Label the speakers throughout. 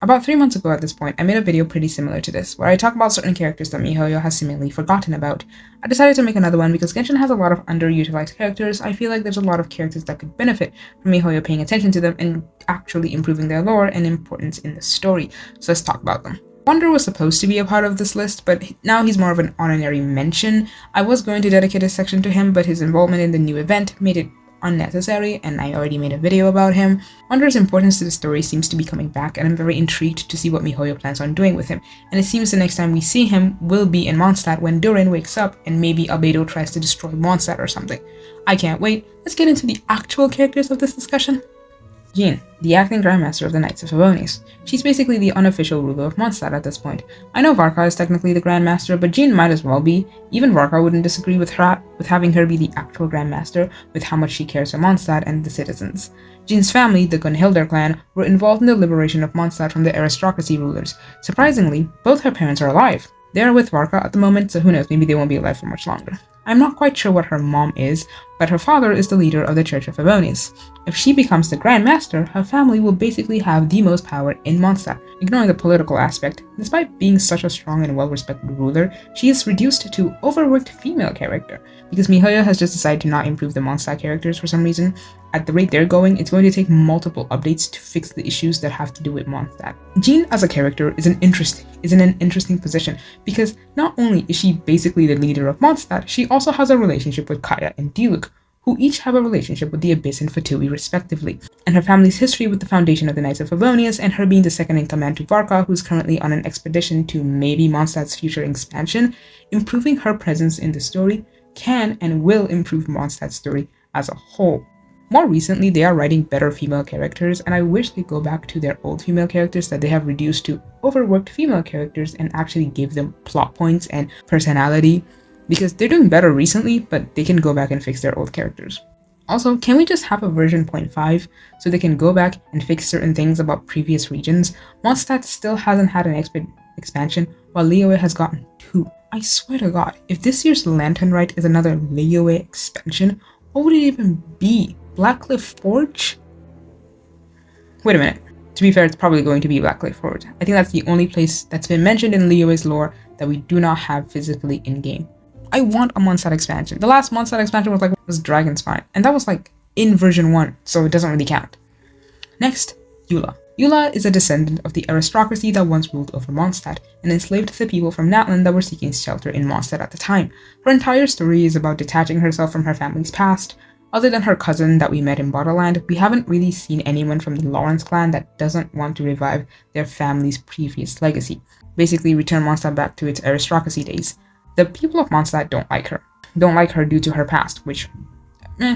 Speaker 1: About 3 months ago at this point, I made a video pretty similar to this, where I talk about certain characters that Mihoyo has seemingly forgotten about. I decided to make another one because Genshin has a lot of underutilized characters. I feel like there's a lot of characters that could benefit from Mihoyo paying attention to them and actually improving their lore and importance in the story. So let's talk about them. Wander was supposed to be a part of this list, but now he's more of an honorary mention. I was going to dedicate a section to him, but his involvement in the new event made it unnecessary, and I already made a video about him. Wander's importance to the story seems to be coming back, and I'm very intrigued to see what Mihoyo plans on doing with him, and it seems the next time we see him will be in Mondstadt when Durin wakes up and maybe Albedo tries to destroy Mondstadt or something. I can't wait. Let's get into the actual characters of this discussion. Jean, the acting Grandmaster of the Knights of Favonius. She's basically the unofficial ruler of Mondstadt at this point. I know Varka is technically the Grandmaster, but Jean might as well be. Even Varka wouldn't disagree with having her be the actual Grandmaster, with how much she cares for Mondstadt and the citizens. Jean's family, the Gunhildr clan, were involved in the liberation of Mondstadt from the aristocracy rulers. Surprisingly, both her parents are alive. They are with Varka at the moment, so who knows, maybe they won't be alive for much longer. I'm not quite sure what her mom is, but her father is the leader of the Church of Favonius. If she becomes the Grand Master, her family will basically have the most power in Mondstadt. Ignoring the political aspect, despite being such a strong and well-respected ruler, she is reduced to overworked female character, because Mihoyo has just decided to not improve the Mondstadt characters for some reason. At the rate they're going, it's going to take multiple updates to fix the issues that have to do with Mondstadt. Jean as a character is in an interesting position, because not only is she basically the leader of Mondstadt, she also has a relationship with Kaya and Diluc, who each have a relationship with the Abyss and Fatui respectively, and her family's history with the foundation of the Knights of Favonius, and her being the second in command to Varka, who's currently on an expedition to maybe Mondstadt's future expansion. Improving her presence in the story can and will improve Mondstadt's story as a whole. More recently, they are writing better female characters, and I wish they'd go back to their old female characters that they have reduced to overworked female characters and actually give them plot points and personality, because they're doing better recently, but they can go back and fix their old characters. Also, can we just have a version 0.5 so they can go back and fix certain things about previous regions? Mondstadt still hasn't had an expansion, while Liyue has gotten 2. I swear to God, if this year's Lantern Rite is another Liyue expansion, what would it even be? Blackcliff Forge? Wait a minute. To be fair, it's probably going to be Blackcliff Forge. I think that's the only place that's been mentioned in Liyue's lore that we do not have physically in-game. I want a Mondstadt expansion. The last Mondstadt expansion was Dragonspine, and that was in version 1, so it doesn't really count. Next, Eula. Eula is a descendant of the aristocracy that once ruled over Mondstadt and enslaved the people from Natlan that were seeking shelter in Mondstadt at the time. Her entire story is about detaching herself from her family's past. Other than her cousin that we met in Borderland, we haven't really seen anyone from the Lawrence clan that doesn't want to revive their family's previous legacy. Basically return Mondstadt back to its aristocracy days. The people of Mondstadt don't like her due to her past, which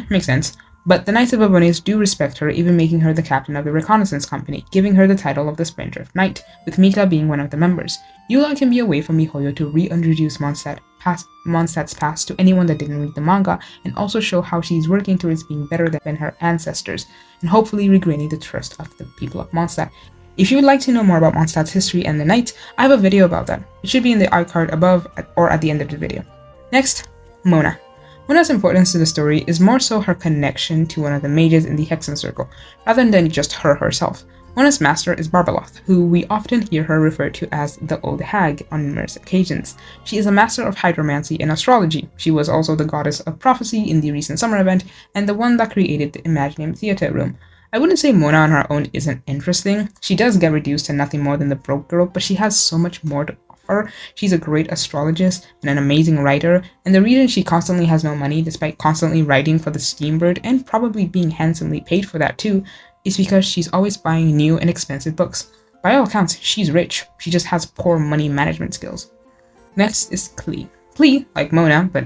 Speaker 1: makes sense. But the Knights of Favonius do respect her, even making her the captain of the reconnaissance company, giving her the title of the Spindrift Knight, with Mika being one of the members. Eula can be a way for Mihoyo to reintroduce Mondstadt's past to anyone that didn't read the manga, and also show how she's working towards being better than her ancestors, and hopefully regaining the trust of the people of Mondstadt. If you would like to know more about Mondstadt's history and the Knights, I have a video about that. It should be in the iCard above or at the end of the video. Next, Mona. Mona's importance to the story is more so her connection to one of the mages in the Hexen Circle, rather than just her herself. Mona's master is Barbaloth, who we often hear her referred to as the Old Hag on numerous occasions. She is a master of hydromancy and astrology. She was also the goddess of prophecy in the recent summer event, and the one that created the Imaginum Theater room. I wouldn't say Mona on her own isn't interesting. She does get reduced to nothing more than the broke girl, but she has so much more to offer. She's a great astrologist and an amazing writer, and the reason she constantly has no money, despite constantly writing for the Steambird and probably being handsomely paid for that too, is because she's always buying new and expensive books. By all accounts, she's rich. She just has poor money management skills. Next is Klee. Klee, like Mona, but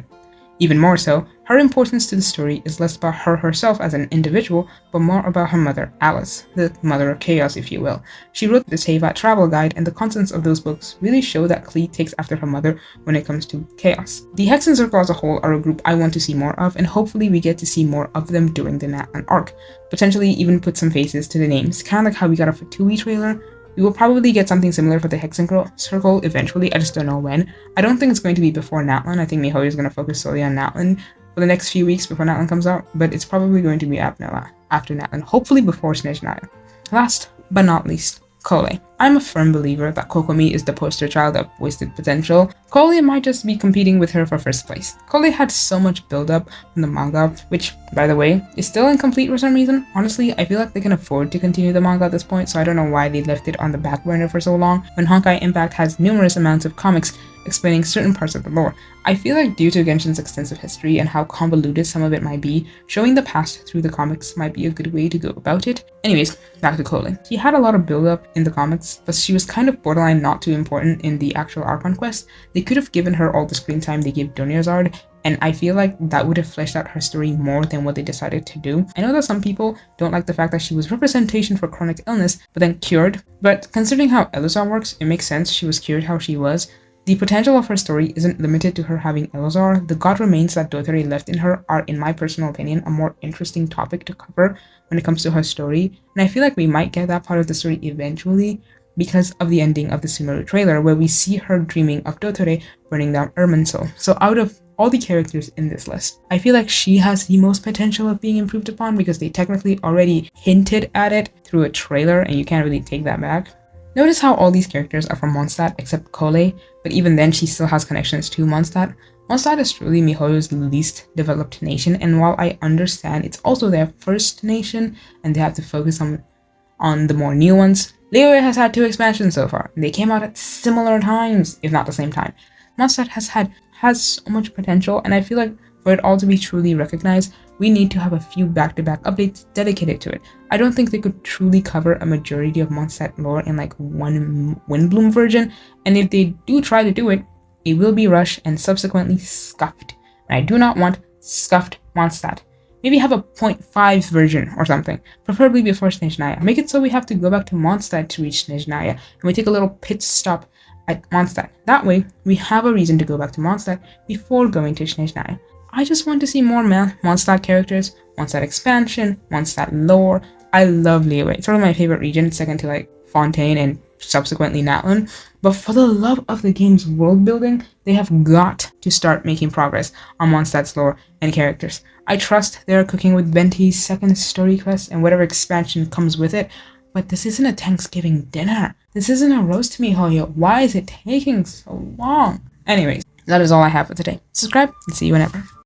Speaker 1: even more so, her importance to the story is less about her herself as an individual, but more about her mother, Alice, the mother of chaos, if you will. She wrote the Teyvat travel guide, and the contents of those books really show that Klee takes after her mother when it comes to chaos. The Hexen Circle as a whole are a group I want to see more of, and hopefully we get to see more of them during the Natlan arc. Potentially even put some faces to the names, kind of like how we got a Fatui trailer. We will probably get something similar for the Hexen Circle eventually, I just don't know when. I don't think it's going to be before Natlan. I think Mihoyo is going to focus solely on Natlan for the next few weeks before Natlan comes out, but it's probably going to be after Natlan, hopefully before Snezhnaya. Last but not least, Collei. I'm a firm believer that Kokomi is the poster child of wasted potential. Kole might just be competing with her for first place. Kole had so much build-up in the manga, which, by the way, is still incomplete for some reason. Honestly, I feel like they can afford to continue the manga at this point, so I don't know why they left it on the back burner for so long, when Honkai Impact has numerous amounts of comics explaining certain parts of the lore. I feel like due to Genshin's extensive history and how convoluted some of it might be, showing the past through the comics might be a good way to go about it. Anyways, back to Kole. She had a lot of build-up in the comics, but she was kind of borderline not too important in the actual Archon quest. They could have given her all the screen time they gave Dunyazard, and I feel like that would have fleshed out her story more than what they decided to do. I know that some people don't like the fact that she was representation for chronic illness, but then cured, but considering how Elazar works, it makes sense she was cured how she was. The potential of her story isn't limited to her having Elazar. The god remains that Dothrey left in her are, in my personal opinion, a more interesting topic to cover when it comes to her story, and I feel like we might get that part of the story eventually because of the ending of the Sumeru trailer, where we see her dreaming of Dothrey burning down Irminsul. So out of all the characters in this list, I feel like she has the most potential of being improved upon because they technically already hinted at it through a trailer, and you can't really take that back. Notice how all these characters are from Mondstadt except Kole, but even then she still has connections to Mondstadt. Mondstadt is truly Mihoyo's least developed nation, and while I understand it's also their first nation and they have to focus on the more new ones, Liyue has had 2 expansions so far, and they came out at similar times, if not the same time. Mondstadt has so much potential, and I feel like for it all to be truly recognized, we need to have a few back-to-back updates dedicated to it. I don't think they could truly cover a majority of Mondstadt lore in like one Windbloom version, and if they do try to do it, it will be rushed and subsequently scuffed. And I do not want scuffed Mondstadt. Maybe have a 0.5 version or something, preferably before Snezhnaya. Make it so we have to go back to Mondstadt to reach Snezhnaya, and we take a little pit stop at Mondstadt. That way, we have a reason to go back to Mondstadt before going to Snezhnaya. I just want to see more Mondstadt characters, Mondstadt expansion, Mondstadt lore. I love Liyue. It's one of my favorite regions, second to like Fontaine and subsequently Natlan. But for the love of the game's world building, they have got to start making progress on Mondstadt's lore and characters. I trust they are cooking with Venti's second story quest and whatever expansion comes with it, but this isn't a Thanksgiving dinner. This isn't a roast Mihoyo. Why is it taking so long? Anyways, that is all I have for today. Subscribe and see you whenever.